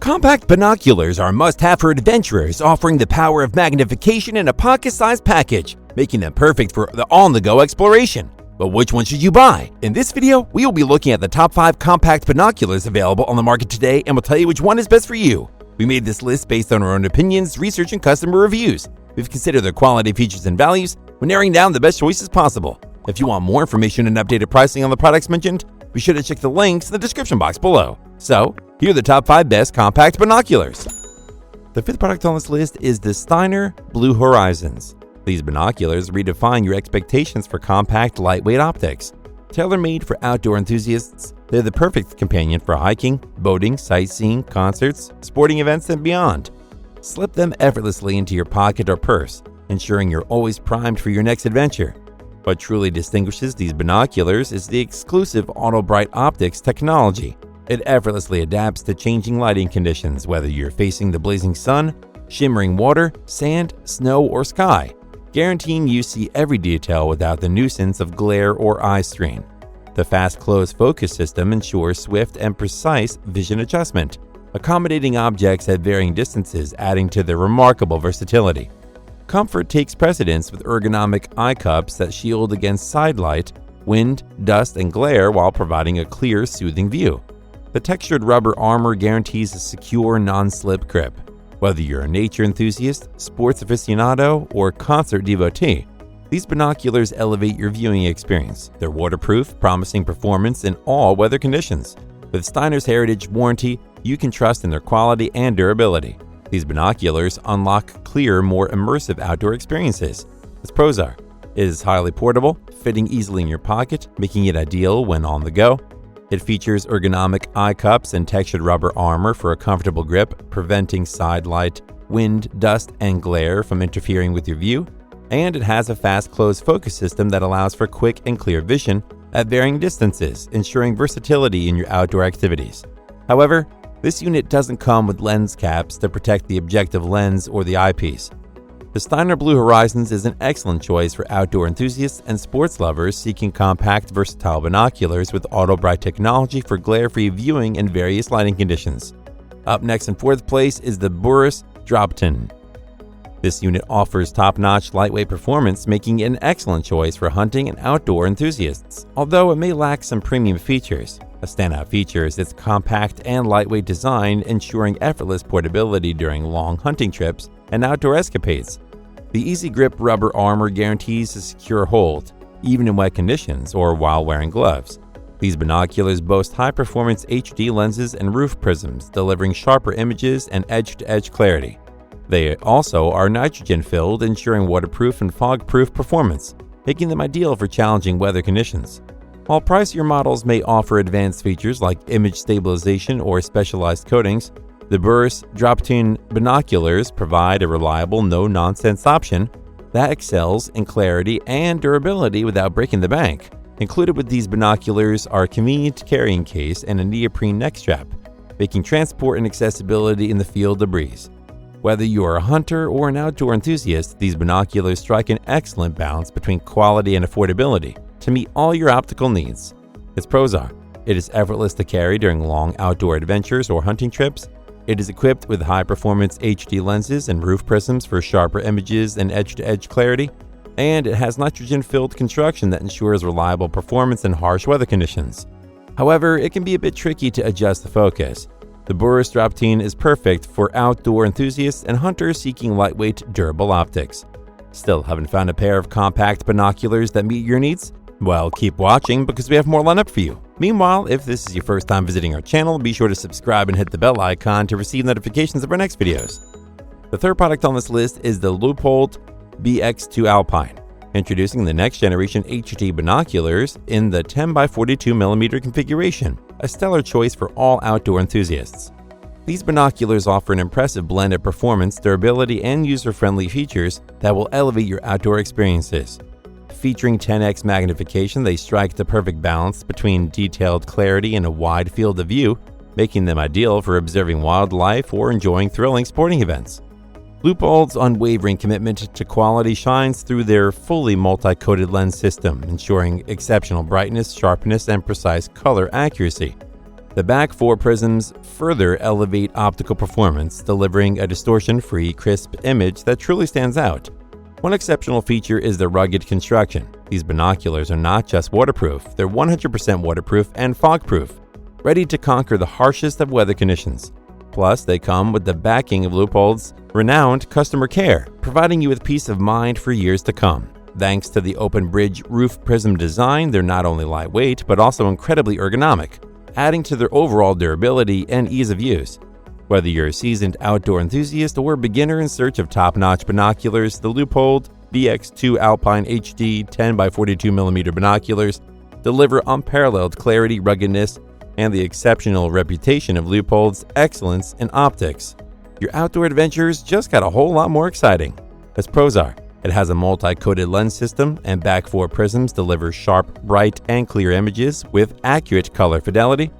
Compact binoculars are a must-have for adventurers, offering the power of magnification in a pocket-sized package, making them perfect for the on-the-go exploration. But which one should you buy? In this video, we will be looking at the top 5 compact binoculars available on the market today, and we'll tell you which one is best for you. We made this list based on our own opinions, research, and customer reviews. We've considered their quality, features, and values when narrowing down the best choices possible. If you want more information and updated pricing on the products mentioned, be sure to check the links in the description box below. So, here are the top 5 best compact binoculars. The 5th product on this list is the Steiner BluHorizons. These binoculars redefine your expectations for compact, lightweight optics. Tailor-made for outdoor enthusiasts, they're the perfect companion for hiking, boating, sightseeing, concerts, sporting events, and beyond. Slip them effortlessly into your pocket or purse, ensuring you're always primed for your next adventure. What truly distinguishes these binoculars is the exclusive auto-bright optics technology. It effortlessly adapts to changing lighting conditions, whether you're facing the blazing sun, shimmering water, sand, snow, or sky, guaranteeing you see every detail without the nuisance of glare or eye strain. The fast close focus system ensures swift and precise vision adjustment, accommodating objects at varying distances, adding to their remarkable versatility. Comfort takes precedence with ergonomic eye cups that shield against side light, wind, dust, and glare while providing a clear, soothing view. The textured rubber armor guarantees a secure, non-slip grip. Whether you're a nature enthusiast, sports aficionado, or concert devotee, these binoculars elevate your viewing experience. They're waterproof, promising performance in all weather conditions. With Steiner's heritage warranty, you can trust in their quality and durability. These binoculars unlock clear, more immersive outdoor experiences. Its pros are: it is highly portable, fitting easily in your pocket, making it ideal when on the go. It features ergonomic eye cups and textured rubber armor for a comfortable grip, preventing side light, wind, dust, and glare from interfering with your view. And it has a fast close focus system that allows for quick and clear vision at varying distances, ensuring versatility in your outdoor activities. However, this unit doesn't come with lens caps to protect the objective lens or the eyepiece. The Steiner BluHorizons is an excellent choice for outdoor enthusiasts and sports lovers seeking compact, versatile binoculars with auto-bright technology for glare-free viewing in various lighting conditions. Up next in 4th place is the Burris Droptine. This unit offers top-notch lightweight performance, making it an excellent choice for hunting and outdoor enthusiasts, although it may lack some premium features. A standout feature is its compact and lightweight design, ensuring effortless portability during long hunting trips and outdoor escapades. The easy grip rubber armor guarantees a secure hold, even in wet conditions or while wearing gloves. These binoculars boast high-performance HD lenses and roof prisms, delivering sharper images and edge-to-edge clarity. They also are nitrogen-filled, ensuring waterproof and fog-proof performance, making them ideal for challenging weather conditions. While pricier models may offer advanced features like image stabilization or specialized coatings, the Burris Droptine binoculars provide a reliable, no-nonsense option that excels in clarity and durability without breaking the bank. Included with these binoculars are a convenient carrying case and a neoprene neck strap, making transport and accessibility in the field a breeze. Whether you are a hunter or an outdoor enthusiast, these binoculars strike an excellent balance between quality and affordability to meet all your optical needs. Its pros are: it is effortless to carry during long outdoor adventures or hunting trips. It is equipped with high-performance HD lenses and roof prisms for sharper images and edge-to-edge clarity. And it has nitrogen-filled construction that ensures reliable performance in harsh weather conditions. However, it can be a bit tricky to adjust the focus. The Burris Droptine is perfect for outdoor enthusiasts and hunters seeking lightweight, durable optics. Still haven't found a pair of compact binoculars that meet your needs? Well, keep watching because we have more lined up for you. Meanwhile, if this is your first time visiting our channel, be sure to subscribe and hit the bell icon to receive notifications of our next videos. The 3rd product on this list is the Leupold BX2 Alpine, introducing the next generation HD binoculars in the 10x42mm configuration, a stellar choice for all outdoor enthusiasts. These binoculars offer an impressive blend of performance, durability, and user-friendly features that will elevate your outdoor experiences. Featuring 10x magnification, they strike the perfect balance between detailed clarity and a wide field of view, making them ideal for observing wildlife or enjoying thrilling sporting events. Leupold's unwavering commitment to quality shines through their fully multi-coated lens system, ensuring exceptional brightness, sharpness, and precise color accuracy. The back four prisms further elevate optical performance, delivering a distortion-free, crisp image that truly stands out. One exceptional feature is the rugged construction. These binoculars are not just waterproof, they're 100% waterproof and fog-proof, ready to conquer the harshest of weather conditions. Plus, they come with the backing of Leupold's renowned customer care, providing you with peace of mind for years to come. Thanks to the open bridge roof prism design, they're not only lightweight, but also incredibly ergonomic, adding to their overall durability and ease of use. Whether you're a seasoned outdoor enthusiast or a beginner in search of top-notch binoculars, the Leupold BX2 Alpine HD 10x42mm binoculars deliver unparalleled clarity, ruggedness, and the exceptional reputation of Leupold's excellence in optics. Your outdoor adventures just got a whole lot more exciting. As pros are, it has a multi-coated lens system, and back four prisms deliver sharp, bright, and clear images with accurate color fidelity.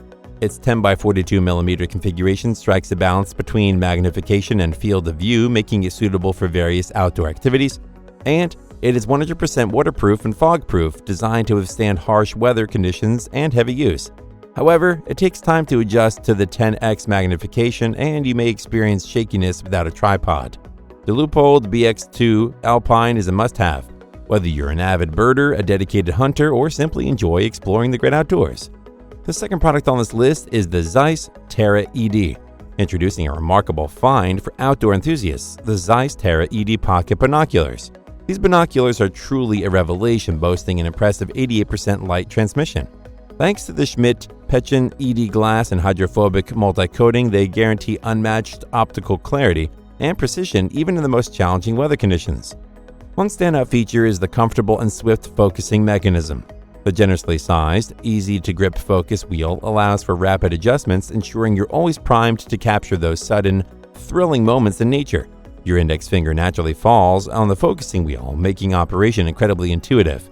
Its 10x42mm configuration strikes a balance between magnification and field of view, making it suitable for various outdoor activities. And it is 100% waterproof and fog-proof, designed to withstand harsh weather conditions and heavy use. However, it takes time to adjust to the 10x magnification, and you may experience shakiness without a tripod. The Leupold BX2 Alpine is a must-have, whether you're an avid birder, a dedicated hunter, or simply enjoy exploring the great outdoors. The second product on this list is the ZEISS Terra ED, introducing a remarkable find for outdoor enthusiasts, the ZEISS Terra ED Pocket Binoculars. These binoculars are truly a revelation, boasting an impressive 88% light transmission. Thanks to the Schmidt-Pechen ED glass and hydrophobic multi-coating, they guarantee unmatched optical clarity and precision even in the most challenging weather conditions. One standout feature is the comfortable and swift focusing mechanism. The generously sized, easy-to-grip focus wheel allows for rapid adjustments, ensuring you're always primed to capture those sudden, thrilling moments in nature. Your index finger naturally falls on the focusing wheel, making operation incredibly intuitive.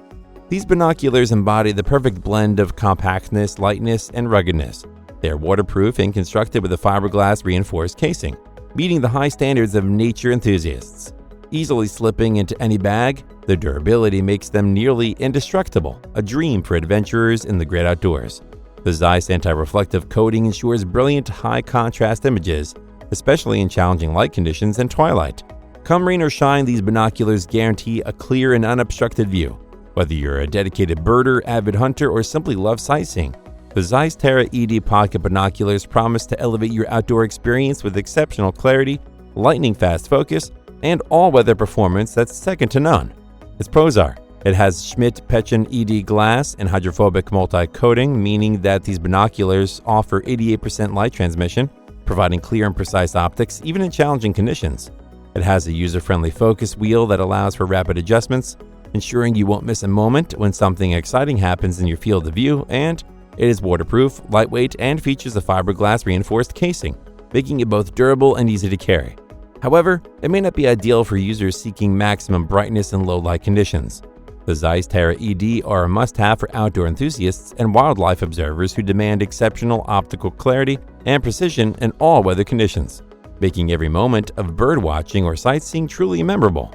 These binoculars embody the perfect blend of compactness, lightness, and ruggedness. They are waterproof and constructed with a fiberglass reinforced casing, meeting the high standards of nature enthusiasts. Easily slipping into any bag, their durability makes them nearly indestructible, a dream for adventurers in the great outdoors. The ZEISS anti-reflective coating ensures brilliant high-contrast images, especially in challenging light conditions and twilight. Come rain or shine, these binoculars guarantee a clear and unobstructed view. Whether you're a dedicated birder, avid hunter, or simply love sightseeing, the ZEISS Terra ED Pocket Binoculars promise to elevate your outdoor experience with exceptional clarity, lightning-fast focus, and all-weather performance that's second to none. Its pros are, it has Schmidt-Pechen ED glass and hydrophobic multi-coating, meaning that these binoculars offer 88% light transmission, providing clear and precise optics even in challenging conditions. It has a user-friendly focus wheel that allows for rapid adjustments, ensuring you won't miss a moment when something exciting happens in your field of view, and it is waterproof, lightweight, and features a fiberglass reinforced casing, making it both durable and easy to carry. However, it may not be ideal for users seeking maximum brightness in low-light conditions. The ZEISS Terra ED are a must-have for outdoor enthusiasts and wildlife observers who demand exceptional optical clarity and precision in all weather conditions, making every moment of birdwatching or sightseeing truly memorable.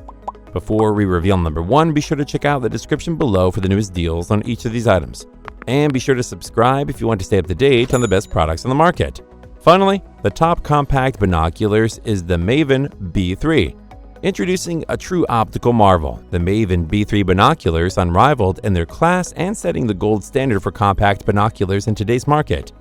Before we reveal number one, be sure to check out the description below for the newest deals on each of these items. And be sure to subscribe if you want to stay up to date on the best products on the market. Finally, the top compact binoculars is the Maven B3. Introducing a true optical marvel, the Maven B3 binoculars unrivaled in their class and setting the gold standard for compact binoculars in today's market.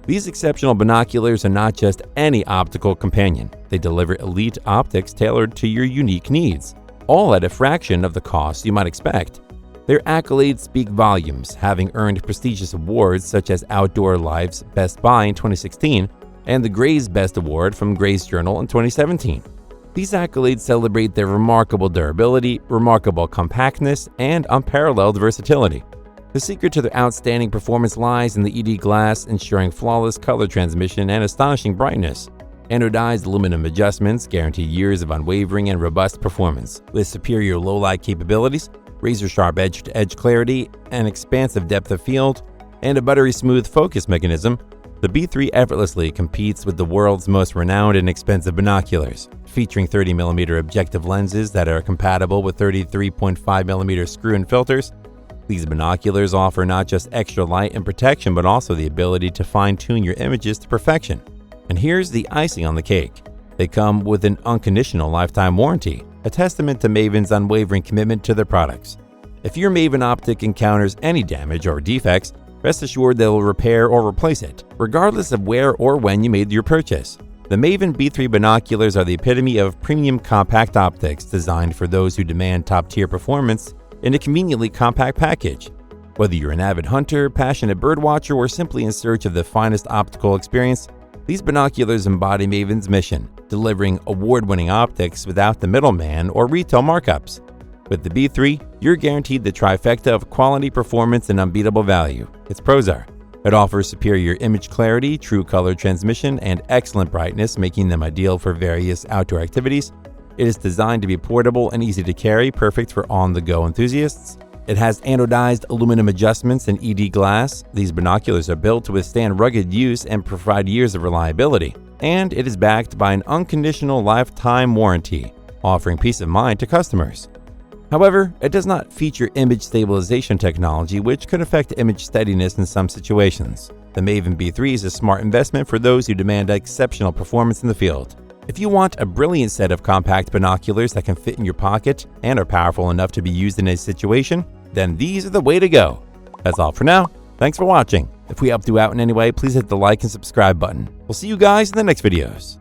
These exceptional binoculars are not just any optical companion. They deliver elite optics tailored to your unique needs, all at a fraction of the cost you might expect. Their accolades speak volumes, having earned prestigious awards such as Outdoor Life's Best Buy in 2016 and the Gray's Best Award from Gray's Journal in 2017. These accolades celebrate their remarkable durability, remarkable compactness, and unparalleled versatility. The secret to their outstanding performance lies in the ED glass, ensuring flawless color transmission and astonishing brightness. Anodized aluminum adjustments guarantee years of unwavering and robust performance. With superior low-light capabilities, razor-sharp edge-to-edge clarity, an expansive depth of field, and a buttery smooth focus mechanism, the B3 effortlessly competes with the world's most renowned and expensive binoculars. Featuring 30mm objective lenses that are compatible with 33.5mm screw-in filters, These binoculars offer not just extra light and protection, but also the ability to fine-tune your images to perfection. And here's the icing on the cake. They come with an unconditional lifetime warranty, a testament to Maven's unwavering commitment to their products. If your Maven optic encounters any damage or defects, rest assured they will repair or replace it, regardless of where or when you made your purchase. The Maven B3 binoculars are the epitome of premium compact optics, designed for those who demand top-tier performance in a conveniently compact package. Whether you're an avid hunter, passionate birdwatcher, or simply in search of the finest optical experience, these binoculars embody Maven's mission, delivering award-winning optics without the middleman or retail markups. With the B3, you're guaranteed the trifecta of quality, performance, and unbeatable value. Its pros are: it offers superior image clarity, true color transmission, and excellent brightness, making them ideal for various outdoor activities. It is designed to be portable and easy to carry, perfect for on-the-go enthusiasts. It has anodized aluminum adjustments and ED glass. These binoculars are built to withstand rugged use and provide years of reliability. And it is backed by an unconditional lifetime warranty, offering peace of mind to customers. However, it does not feature image stabilization technology, which could affect image steadiness in some situations. The Maven B3 is a smart investment for those who demand exceptional performance in the field. If you want a brilliant set of compact binoculars that can fit in your pocket and are powerful enough to be used in a situation, then these are the way to go. That's all for now. Thanks for watching. If we helped you out in any way, please hit the like and subscribe button. We'll see you guys in the next videos.